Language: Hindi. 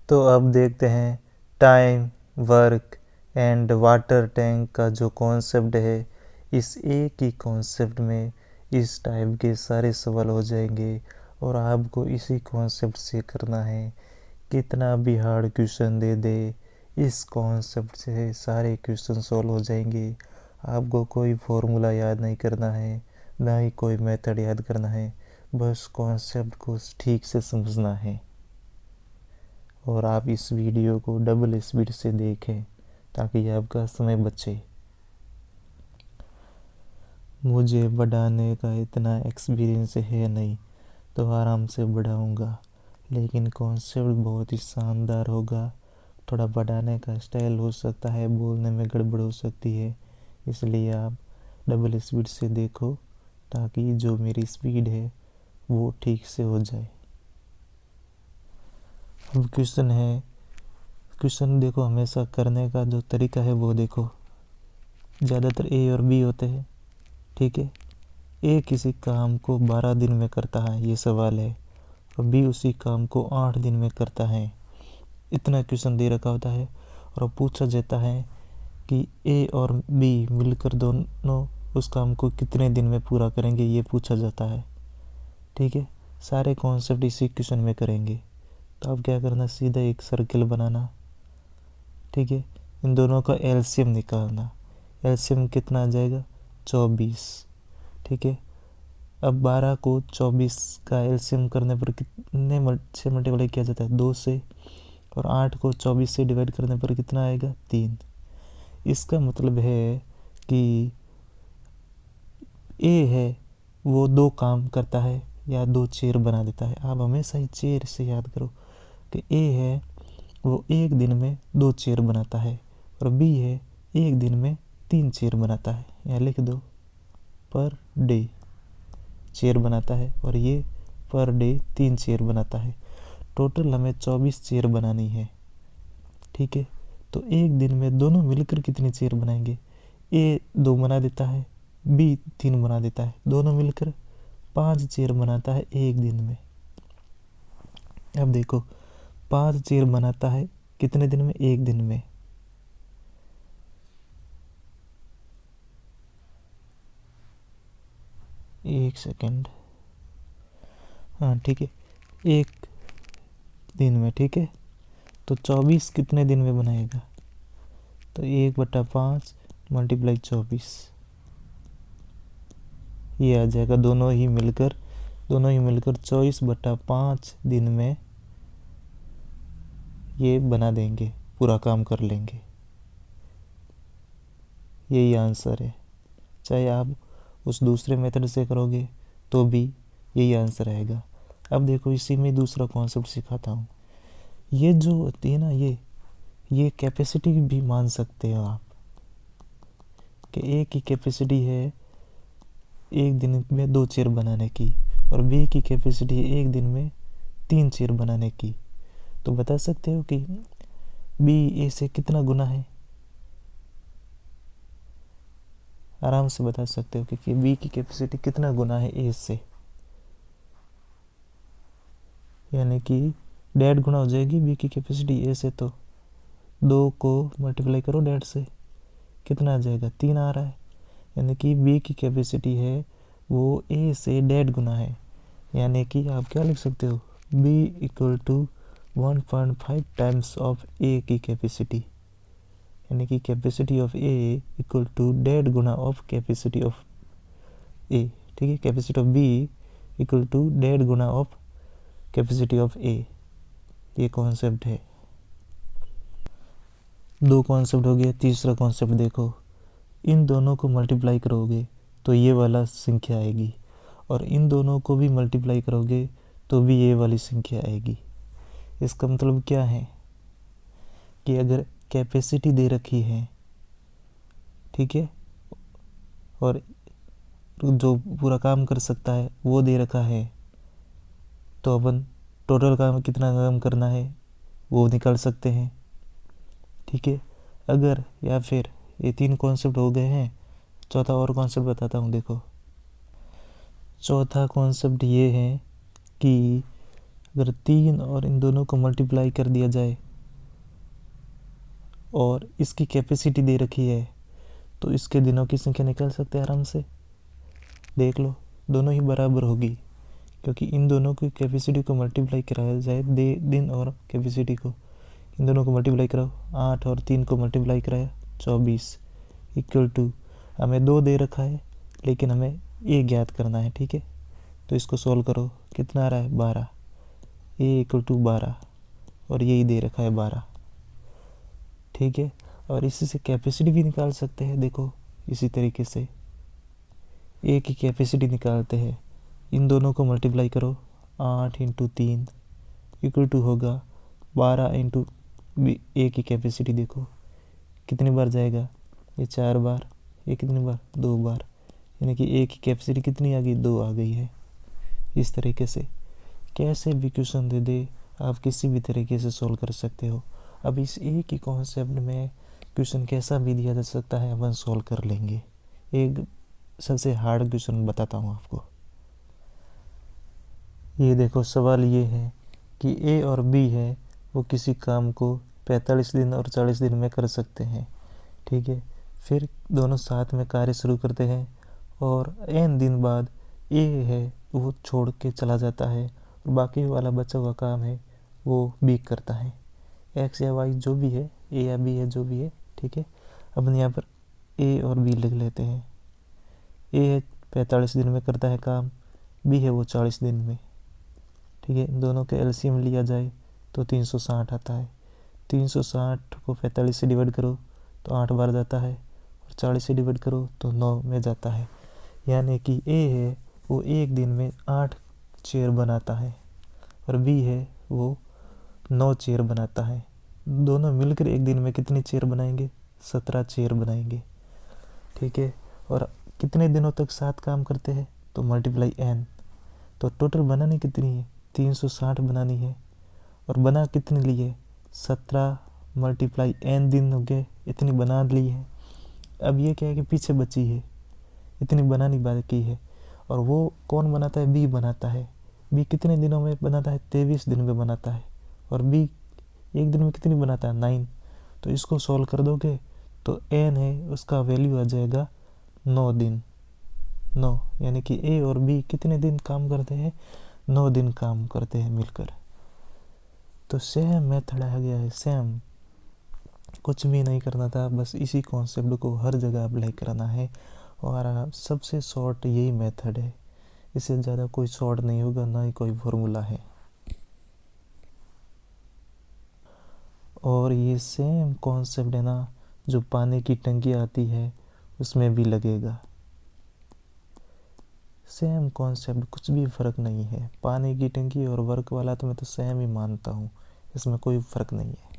तो अब देखते हैं time, work and water tank का जो कॉन्सेप्ट है, इस एक ही कॉन्सेप्ट में इस टाइप के सारे सवाल हो जाएंगे और आपको इसी कॉन्सेप्ट से करना है। कितना भी हार्ड क्वेश्चन दे दे, इस कॉन्सेप्ट से सारे क्वेश्चन सॉल्व हो जाएंगे। आपको कोई फॉर्मूला याद नहीं करना है, ना ही कोई मेथड याद करना है, बस कॉन्सेप्ट को ठीक से समझना है। और आप इस वीडियो को डबल स्पीड से देखें ताकि आपका समय बचे। मुझे बढ़ाने का इतना एक्सपीरियंस है नहीं, तो आराम से बढ़ाऊंगा, लेकिन कॉन्सेप्ट बहुत ही शानदार होगा। थोड़ा बढ़ाने का स्टाइल हो सकता है, बोलने में गड़बड़ हो सकती है, इसलिए आप डबल स्पीड से देखो ताकि जो मेरी स्पीड है वो ठीक से हो जाए। अब क्वेश्चन देखो, हमेशा करने का जो तरीका है वो देखो। ज़्यादातर ए और बी होते हैं, ठीक है। ए किसी काम को 12 दिन में करता है, ये सवाल है, और बी उसी काम को 8 दिन में करता है। इतना क्वेश्चन दे रखा होता है और पूछा जाता है कि ए और बी मिलकर दोनों उस काम को कितने दिन में पूरा करेंगे, ये पूछा जाता है, ठीक है। सारे कॉन्सेप्ट इसी क्वेश्चन में करेंगे। तो अब क्या करना, सीधा एक सर्कल बनाना, ठीक है। इन दोनों का एलसीएम निकालना। एलसीएम कितना आ जाएगा, 24, ठीक है। अब 12 को 24 का एलसीएम करने पर कितने से मल्टीप्लाई किया जाता है, 2 से, और 8 को 24 से डिवाइड करने पर कितना आएगा, 3। इसका मतलब है कि ए है वो 2 काम करता है या 2 चेयर बना देता है। आप हमेशा ही चेयर से याद करो कि ए है वो एक दिन में 2 चेयर बनाता है, और बी है एक दिन में 3 चेयर बनाता है। यहाँ लिख दो, पर डे चेयर बनाता है, और ये पर डे 3 चेयर बनाता है। टोटल हमें 24 चेयर बनानी है, ठीक है। तो एक दिन में दोनों मिलकर कितनी चेयर बनाएंगे, ए 2 बना देता है, बी 3 बना देता है, दोनों मिलकर 5 चेयर बनाता है एक दिन में। अब देखो 5 चेयर बनाता है कितने दिन में, एक दिन में। एक सेकेंड, हाँ ठीक है, एक दिन में, ठीक है। तो 24 कितने दिन में बनाएगा, तो 1/5 मल्टीप्लाई 24, ये आ जाएगा। दोनों ही मिलकर 24/5 दिन में ये बना देंगे, पूरा काम कर लेंगे। यही आंसर है। चाहे आप उस दूसरे मेथड से करोगे तो भी यही आंसर आएगा। अब देखो इसी में दूसरा कॉन्सेप्ट सिखाता हूँ। ये जो होती है ना, ये कैपेसिटी भी मान सकते हो आप कि ए की कैपेसिटी है एक दिन में 2 चेयर बनाने की, और बी की कैपेसिटी है एक दिन में 3 चेयर बनाने की। तो बता सकते हो कि बी ए से कितना गुना है, आराम से बता सकते हो कि बी की कैपेसिटी कितना गुना है ए से, यानी कि 1.5 गुना हो जाएगी बी की कैपेसिटी ए से। तो 2 को मल्टीप्लाई करो 1.5 से, कितना आ जाएगा, 3 आ रहा है, यानी कि बी की कैपेसिटी है वो ए से 1.5 गुना है। यानी कि आप क्या लिख सकते हो, B equal to 1.5 times of A की कैपेसिटी, यानी कि capacity of A equal to 1.5 गुना ऑफ कैपेसिटी ऑफ ए, ठीक है। Capacity of B equal to 1.5 गुना ऑफ कैपेसिटी ऑफ ए, ये कॉन्सेप्ट है। 2 कॉन्सेप्ट हो गया। तीसरा कॉन्सेप्ट देखो, इन दोनों को मल्टीप्लाई करोगे तो ये वाला संख्या आएगी, और इन दोनों को भी मल्टीप्लाई करोगे तो भी ये वाली संख्या आएगी। इसका मतलब क्या है कि अगर कैपेसिटी दे रखी है, ठीक है, और जो पूरा काम कर सकता है वो दे रखा है, तो अपन टोटल काम कितना काम करना है वो निकाल सकते हैं, ठीक है। अगर या फिर ये 3 कॉन्सेप्ट हो गए हैं, चौथा और कॉन्सेप्ट बताता हूँ। देखो चौथा कॉन्सेप्ट ये है कि अगर 3 और इन दोनों को मल्टीप्लाई कर दिया जाए और इसकी कैपेसिटी दे रखी है तो इसके दिनों की संख्या निकाल सकते हैं आराम से। देख लो, दोनों ही बराबर होगी, क्योंकि इन दोनों की कैपेसिटी को मल्टीप्लाई कराया जाए, दिन और कैपेसिटी को, इन दोनों को मल्टीप्लाई कराओ, 8 और 3 को मल्टीप्लाई कराया 24 इक्वल टू, हमें 2 दे रखा है लेकिन हमें ए ज्ञात करना है। ठीक है, तो इसको सोल्व करो, कितना आ रहा है 12, ए इक्वल टू 12 और यही दे रखा है 12। ठीक है, और इसी से कैपेसिटी भी निकाल सकते हैं। देखो इसी तरीके से ए की कैपेसिटी निकालते हैं, इन दोनों को मल्टीप्लाई करो, 8 इंटू 3 इक्वल टू होगा 12 इंटू ए की कैपेसिटी। देखो कितनी बार जाएगा, ये 4 बार, ये कितनी बार 2 बार, यानी कि ए की कैपेसिटी कितनी आ गई, 2 आ गई है। इस तरीके से कैसे भी क्वेश्चन दे दे आप किसी भी तरीके से सोल्व कर सकते हो। अब इस ए की कॉन्सेप्ट में क्वेश्चन कैसा भी दिया जा सकता है, अपन सोल्व कर लेंगे। एक सबसे हार्ड क्वेश्चन बताता हूँ आपको। ये देखो, सवाल ये है कि ए और बी है वो किसी काम को 45 दिन और 40 दिन में कर सकते हैं। ठीक है, फिर दोनों साथ में कार्य शुरू करते हैं और n दिन बाद ए है वो छोड़ के चला जाता है और बाकी वाला बचा हुआ काम है वो बी करता है। एक्स या वाई जो भी है, ए या बी है जो भी है। ठीक है, अब यहाँ पर ए और बी लिख लेते हैं। ए है 45 दिन में करता है काम, बी है वो 40 दिन में। ठीक है, इन दोनों के एलसीएम लिया जाए तो 360 आता है। 360 को 45 से डिवाइड करो तो 8 बार जाता है और 40 से डिवाइड करो तो 9 में जाता है। यानी कि ए है वो एक दिन में 8 चेयर बनाता है और बी है वो 9 चेयर बनाता है। दोनों मिलकर एक दिन में कितनी चेयर बनाएंगे, 17 चेयर बनाएंगे। ठीक है, और कितने दिनों तक साथ काम करते हैं तो मल्टीप्लाई n, तो टोटल बनानी कितनी है, 360 बनानी है और बना कितने लिए, 17 मल्टीप्लाई n दिन हो गए, इतनी बना ली है। अब ये क्या है कि पीछे बची है, इतनी बनानी बाकी है और वो कौन बनाता है, बी बनाता है। बी कितने दिनों में बनाता है, 23 दिन में बनाता है और बी एक दिन में कितनी बनाता है, 9। तो इसको सॉल्व कर दोगे तो n है उसका वैल्यू आ जाएगा 9 दिन, 9, यानी कि ए और बी कितने दिन काम करते हैं, 9 दिन काम करते हैं मिलकर। तो सेम मेथड आ गया है, सेम, कुछ भी नहीं करना था, बस इसी कॉन्सेप्ट को हर जगह अप्लाई कराना है और सबसे शॉर्ट यही मेथड है, इससे ज़्यादा कोई शॉर्ट नहीं होगा, ना ही कोई फॉर्मूला है। और ये सेम कॉन्सेप्ट है ना जो पानी की टंकी आती है उसमें भी लगेगा, सेम कॉन्सेप्ट, कुछ भी फ़र्क नहीं है। पानी की टंकी और वर्क वाला तो मैं तो सेम ही मानता हूँ, इसमें कोई फ़र्क नहीं है।